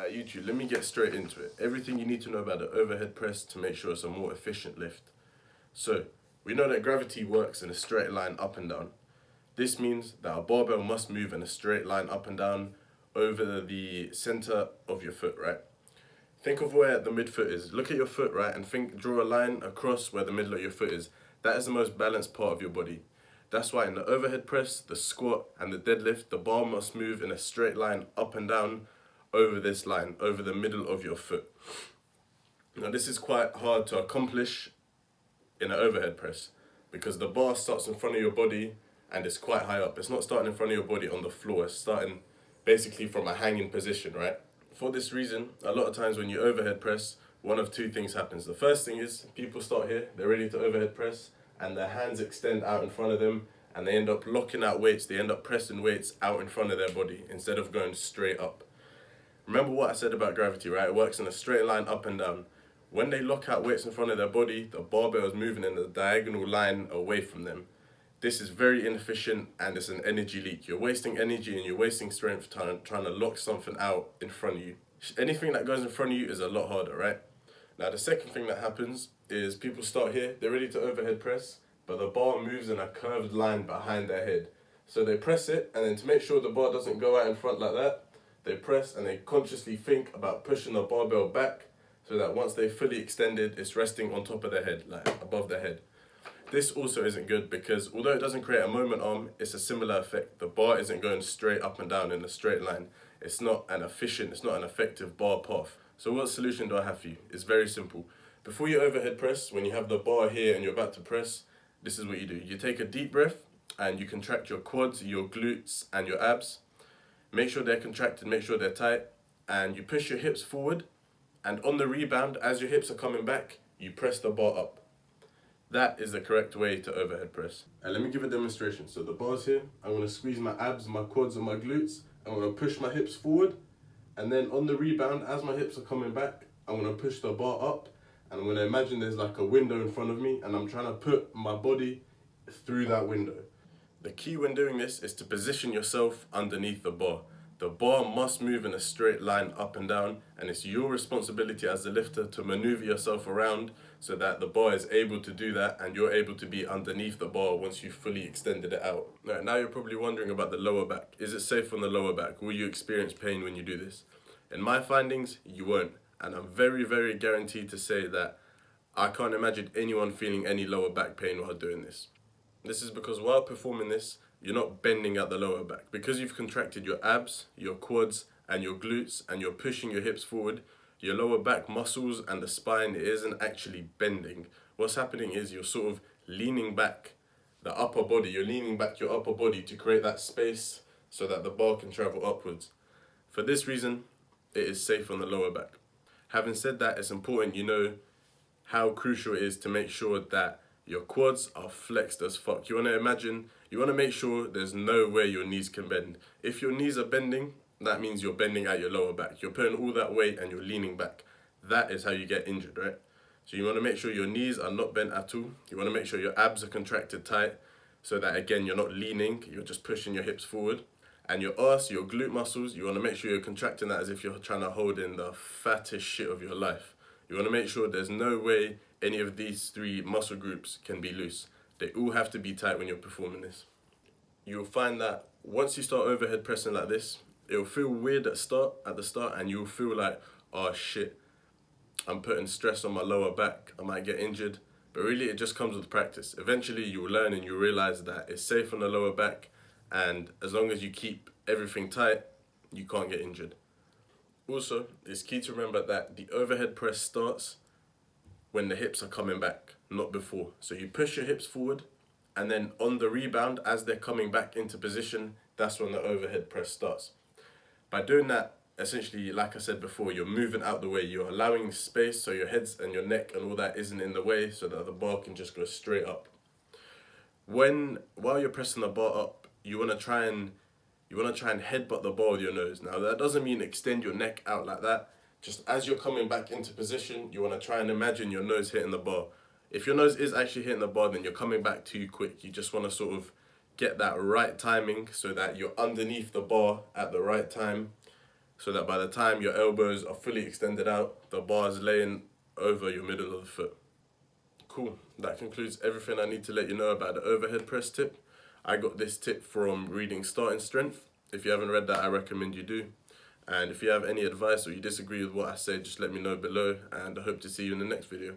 Alright, YouTube, let me get straight into it. Everything you need to know about the overhead press to make sure it's a more efficient lift. So, we know that gravity works in a straight line up and down. This means that a barbell must move in a straight line up and down over the center of your foot, right? Think of where the midfoot is. Look at your foot, right, and draw a line across where the middle of your foot is. That is the most balanced part of your body. That's why in the overhead press, the squat, and the deadlift, the bar must move in a straight line up and down over this line, over the middle of your foot. Now this is quite hard to accomplish in an overhead press because the bar starts in front of your body and it's quite high up. It's not starting in front of your body on the floor, it's starting basically from a hanging position, right? For this reason, a lot of times when you overhead press, one of two things happens. The first thing is people start here, they're ready to overhead press, and their hands extend out in front of them, and they end up locking out weights, they end up pressing weights out in front of their body instead of going straight up. Remember what I said about gravity, right? It works in a straight line up and down. When they lock out weights in front of their body, the barbell is moving in a diagonal line away from them. This is very inefficient and it's an energy leak. You're wasting energy and you're wasting strength trying to lock something out in front of you. Anything that goes in front of you is a lot harder, right? Now the second thing that happens is people start here, they're ready to overhead press, but the bar moves in a curved line behind their head. So they press it, and then to make sure the bar doesn't go out in front like that, they press and they consciously think about pushing the barbell back so that once they've fully extended, it's resting on top of their head, like above their head. This also isn't good because although it doesn't create a moment arm, it's a similar effect. The bar isn't going straight up and down in a straight line. It's not an effective bar path. So what solution do I have for you? It's very simple. Before you overhead press, when you have the bar here and you're about to press, this is what you do. You take a deep breath and you contract your quads, your glutes and your abs. Make sure they're contracted, make sure they're tight, and you push your hips forward, and on the rebound, as your hips are coming back, you press the bar up. That is the correct way to overhead press. And let me give a demonstration. So the bar's here, I'm gonna squeeze my abs, my quads and my glutes, I'm gonna push my hips forward, and then on the rebound, as my hips are coming back, I'm gonna push the bar up, and I'm gonna imagine there's like a window in front of me, and I'm trying to put my body through that window. The key when doing this is to position yourself underneath the bar. The bar must move in a straight line up and down, and it's your responsibility as the lifter to maneuver yourself around so that the bar is able to do that and you're able to be underneath the bar once you've fully extended it out. Now you're probably wondering about the lower back. Is it safe on the lower back? Will you experience pain when you do this? In my findings, you won't. And I'm very, very guaranteed to say that I can't imagine anyone feeling any lower back pain while doing this. This is because while performing this, you're not bending at the lower back. Because you've contracted your abs, your quads, and your glutes, and you're pushing your hips forward, your lower back muscles and the spine, it isn't actually bending. What's happening is you're sort of leaning back the upper body. You're leaning back your upper body to create that space so that the bar can travel upwards. For this reason, it is safe on the lower back. Having said that, it's important you know how crucial it is to make sure that your quads are flexed as fuck. You want to make sure there's no way your knees can bend. If your knees are bending, that means you're bending at your lower back. You're putting all that weight and you're leaning back. That is how you get injured, right? So you want to make sure your knees are not bent at all. You want to make sure your abs are contracted tight so that again, you're not leaning, you're just pushing your hips forward. And your arse, your glute muscles, you want to make sure you're contracting that as if you're trying to hold in the fattest shit of your life. You want to make sure there's no way any of these three muscle groups can be loose. They all have to be tight when you're performing this. You'll find that once you start overhead pressing like this, it'll feel weird at the start, and you'll feel like, oh shit, I'm putting stress on my lower back, I might get injured. But really it just comes with practice. Eventually you'll learn and you'll realize that it's safe on the lower back, and as long as you keep everything tight, you can't get injured. Also, it's key to remember that the overhead press starts when the hips are coming back, not before. So you push your hips forward, and then on the rebound, as they're coming back into position, that's when the overhead press starts. By doing that, essentially, like I said before, you're moving out the way. You're allowing space so your heads and your neck and all that isn't in the way so that the bar can just go straight up. While you're pressing the bar up, you want to try and headbutt the bar with your nose. Now that doesn't mean extend your neck out like that. Just as you're coming back into position, you want to try and imagine your nose hitting the bar. If your nose is actually hitting the bar, then you're coming back too quick. You just want to sort of get that right timing so that you're underneath the bar at the right time so that by the time your elbows are fully extended out, the bar is laying over your middle of the foot. Cool, that concludes everything I need to let you know about the overhead press tip. I got this tip from reading Starting Strength. If you haven't read that, I recommend you do. And if you have any advice or you disagree with what I said, just let me know below, and I hope to see you in the next video.